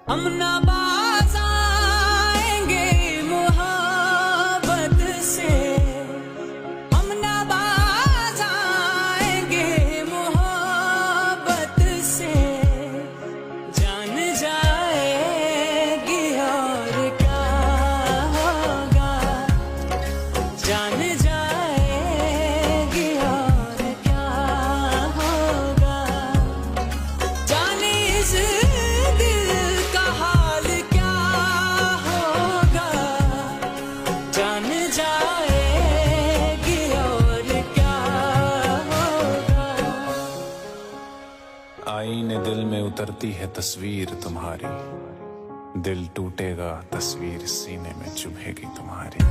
हम ना बाज आएंगे मोहब्बत से, हम ना बाज आएंगे मोहब्बत से, जान जाएगी और क्या होगा, जान जाएगी और क्या होगा, जाने इस दिल का हाल क्या होगा, जान जाएगी और क्या होगा। आईने दिल में उतरती है तस्वीर तुम्हारी, दिल टूटेगा तस्वीर सीने में चुभेगी तुम्हारी।